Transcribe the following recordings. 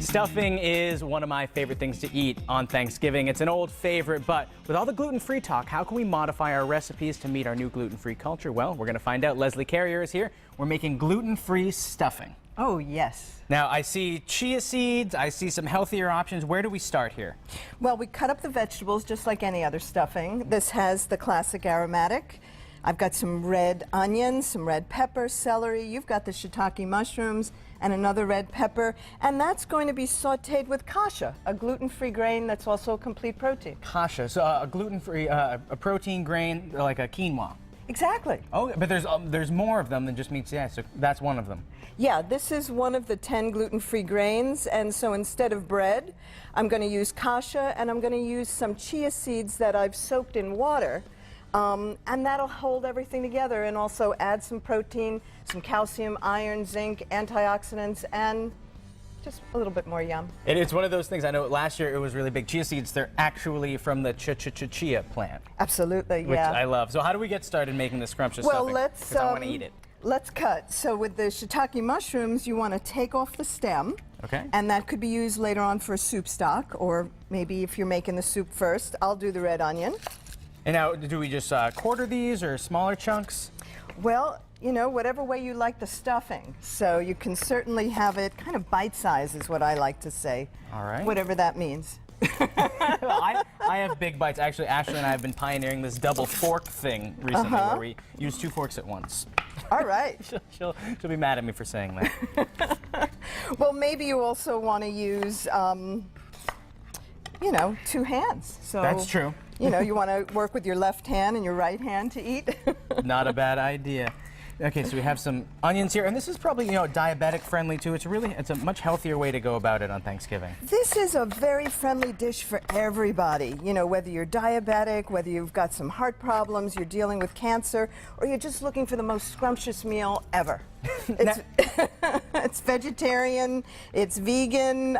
Stuffing is one of my favorite things to eat on Thanksgiving. It's an old favorite, but with all the gluten-free talk, how can we modify our recipes to meet our new gluten-free culture? Well, we're going to find out. Leslie Carrier is here. We're making gluten-free stuffing. Oh, yes. Now, I see chia seeds, I see some healthier options. Where do we start here? Well, we cut up the vegetables just like any other stuffing. This has the classic aromatic. I've got some red onions, some red pepper, celery. You've got the shiitake mushrooms and another red pepper. And that's going to be sauteed with kasha, a gluten-free grain that's also a complete protein. Kasha, so a gluten-free, a protein grain like a quinoa. Exactly. Oh, but there's more of them than just meat. Yeah, so that's one of them. Yeah, this is one of the 10 gluten-free grains, and so instead of bread, I'm going to use kasha, and I'm going to use some chia seeds that I've soaked in water, and that'll hold everything together and also add some protein, some calcium, iron, zinc, antioxidants, and just a little bit more yum. It's one of those things. I know last year it was really big. Chia seeds, they're actually from the chia plant. Absolutely, which yeah. I love. So how do we get started making this scrumptious stuffing? Well, Because I want to eat it. Let's cut. So with the shiitake mushrooms, you want to take off the stem. Okay. And that could be used later on for a soup stock, or maybe if you're making the soup first. I'll do the red onion. And now, do we just quarter these or smaller chunks? Well, you know, whatever way you like the stuffing. So you can certainly have it kind of bite-sized is what I like to say. All right. Whatever that means. I have big bites. Actually, Ashley and I have been pioneering this double fork thing recently where we use 2 forks at once. All right. she'll be mad at me for saying that. Well, maybe you also want to use, you know, 2 hands. So that's true. You know, you want to work with your left hand and your right hand to eat. Not a bad idea. Okay, so we have some onions here, and this is probably, you know, diabetic friendly too. It's a much healthier way to go about it on Thanksgiving. This is a very friendly dish for everybody. You know, whether you're diabetic, whether you've got some heart problems, you're dealing with cancer, or you're just looking for the most scrumptious meal ever. It's vegetarian, it's vegan,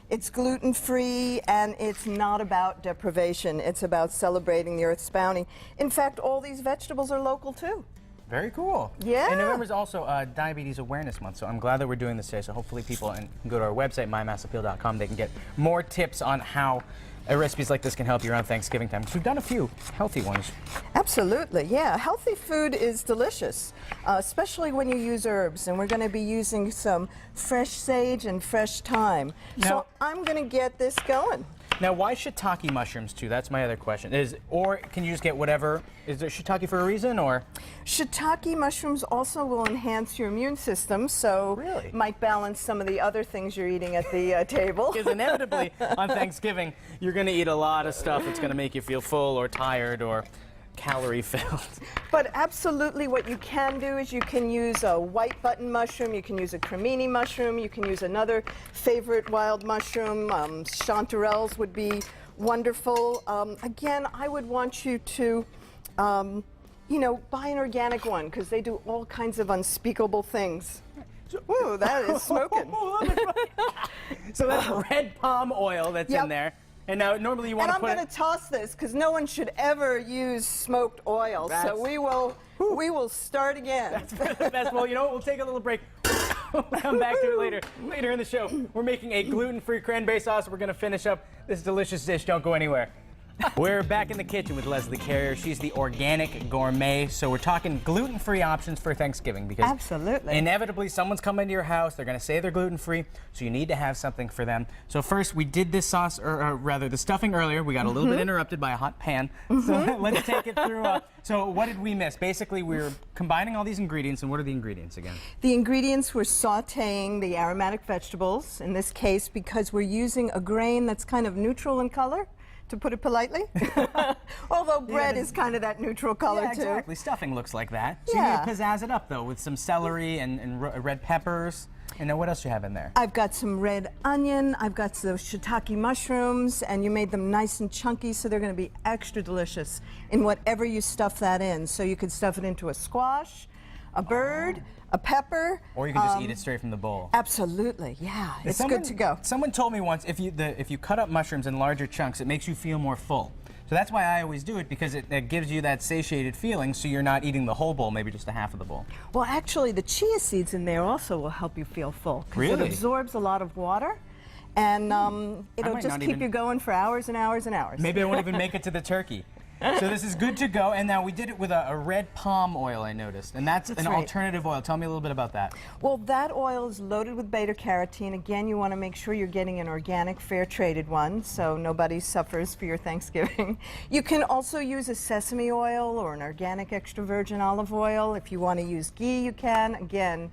it's gluten-free, and it's not about deprivation. It's about celebrating the Earth's bounty. In fact, all these vegetables are local too. Very cool. Yeah. And November is also Diabetes Awareness Month, so I'm glad that we're doing this today. So hopefully people can go to our website, mymassappeal.com. They can get more tips on how recipes like this can help you around Thanksgiving time. We've done a few healthy ones. Absolutely, yeah. Healthy food is delicious, especially when you use herbs. And we're going to be using some fresh sage and fresh thyme. So I'm going to get this going. Now, why shiitake mushrooms too? That's my other question. Or can you just get whatever? Is there shiitake for a reason, or? Shiitake mushrooms also will enhance your immune system, so really? Might balance some of the other things you're eating at the table. Because inevitably on Thanksgiving, you're going to eat a lot of stuff that's going to make you feel full or tired or calorie filled. But absolutely what you can do is you can use a white button mushroom, you can use a cremini mushroom, you can use another favorite wild mushroom, chanterelles would be wonderful. Again, I would want you to, you know, buy an organic one because they do all kinds of unspeakable things. Ooh, that is smoking. So that's red palm oil that's in there. And now, normally you want to put. And I'm going to toss this because no one should ever use smoked oil. So we will start again. That's the best. Well, you know what? We'll take a little break. We'll come back to it later in the show. We're making a gluten-free cranberry sauce. We're going to finish up this delicious dish. Don't go anywhere. We're back in the kitchen with Leslie Carrier. She's the organic gourmet. So we're talking gluten-free options for Thanksgiving because absolutely, inevitably someone's coming to your house. They're going to say they're gluten-free, so you need to have something for them. So first, we did this sauce, or rather the stuffing earlier. We got a little bit interrupted by a hot pan. So let's take it through. So what did we miss? Basically, we were combining all these ingredients. And what are the ingredients again? The ingredients were sautéing the aromatic vegetables. In this case, because we're using a grain that's kind of neutral in color, to put it politely. Although bread is kind of that neutral color too. Exactly. Stuffing looks like that. So you need to pizzazz it up though with some celery and red peppers. And then what else do you have in there? I've got some red onion, I've got the shiitake mushrooms, and you made them nice and chunky, so they're going to be extra delicious in whatever you stuff that in. So you could stuff it into a squash, a bird, a pepper. Or you can just eat it straight from the bowl. Absolutely, yeah. It's good to go. Someone told me once, if you cut up mushrooms in larger chunks, it makes you feel more full. So that's why I always do it, because it gives you that satiated feeling, so you're not eating the whole bowl, maybe just a half of the bowl. Well, actually, the chia seeds in there also will help you feel full. Really? It absorbs a lot of water. and it'll might just not keep even- you going for hours and hours and hours. Maybe I won't even make it to the turkey. So this is good to go, and now we did it with a red palm oil, I noticed, and that's an right. alternative oil. Tell me a little bit about that. Well, that oil is loaded with beta-carotene. Again, you want to make sure you're getting an organic, fair-traded one, so nobody suffers for your Thanksgiving. You can also use a sesame oil or an organic extra virgin olive oil. If you want to use ghee, you can. Again,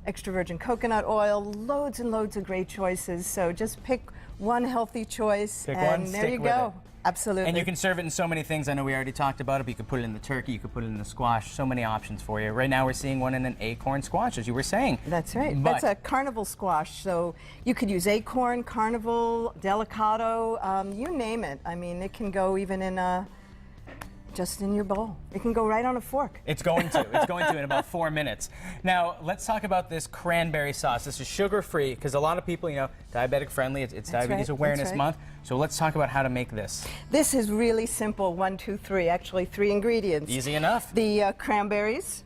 extra virgin coconut oil, loads and loads of great choices. So just pick one healthy choice, Pick and one, there stick you with go. it. Absolutely. And you can serve it in so many things. I know we already talked about it, but you could put it in the turkey, you could put it in the squash, so many options for you. Right now we're seeing one in an acorn squash, as you were saying. That's right. But That's a carnival squash. So you could use acorn, carnival, delicado, you name it. I mean, it can go even in just in your bowl. It can go right on a fork. it's going to. It's going to in about 4 minutes. Now, let's talk about this cranberry sauce. This is sugar-free, because a lot of people, you know, diabetic friendly. It's Diabetes right, Awareness that's right. Month. So let's talk about how to make this. This is really simple. 1, 2, 3. Actually, 3 ingredients. Easy enough. The cranberries,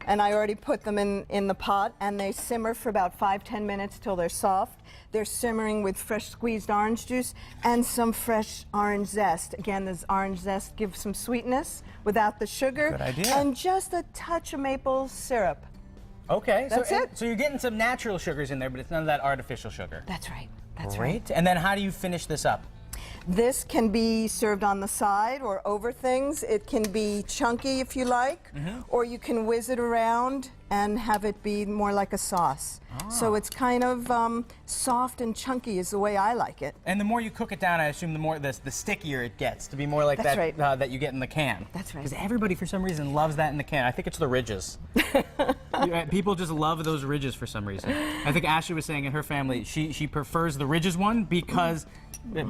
and I already put them in the pot, and they simmer for about 5-10 minutes till they're soft. They're simmering with fresh squeezed orange juice and some fresh orange zest. Again, this orange zest gives some sweetness without the sugar. Good idea. And just a touch of maple syrup. Okay. That's it. So you're getting some natural sugars in there, but it's none of that artificial sugar. That's right. That's right. Great. And then how do you finish this up? This can be served on the side or over things. It can be chunky if you like, or you can whiz it around and have it be more like a sauce. So it's kind of soft and chunky is the way I like it. And the more you cook it down, I assume the more the stickier it gets, to be more like That's that right. that you get in the can. That's right. Because everybody, for some reason, loves that in the can. I think it's the ridges. People just love those ridges for some reason. I think Ashley was saying in her family, she prefers the ridges one because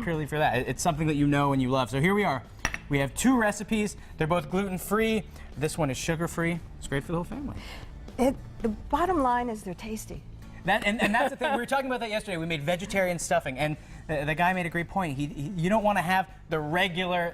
purely for that. It's something that you know and you love. So here we are. We have 2 recipes. They're both gluten-free. This one is sugar-free. It's great for the whole family. The bottom line is they're tasty. And that's the thing. We were talking about that yesterday. We made vegetarian stuffing, and the guy made a great point. You don't want to have the regular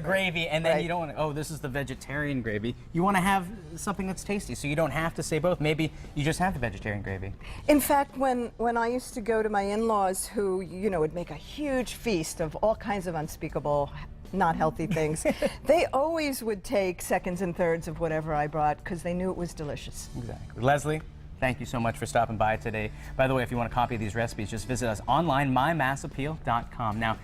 gravy, and then Right. you don't want to, oh, this is the vegetarian gravy. You want to have something that's tasty, so you don't have to say both. Maybe you just have the vegetarian gravy. In fact, when I used to go to my in-laws who, you know, would make a huge feast of all kinds of unspeakable, not healthy things, they always would take seconds and thirds of whatever I brought because they knew it was delicious. Exactly. Leslie, thank you so much for stopping by today. By the way, if you want a copy of these recipes, just visit us online, mymassappeal.com. Now,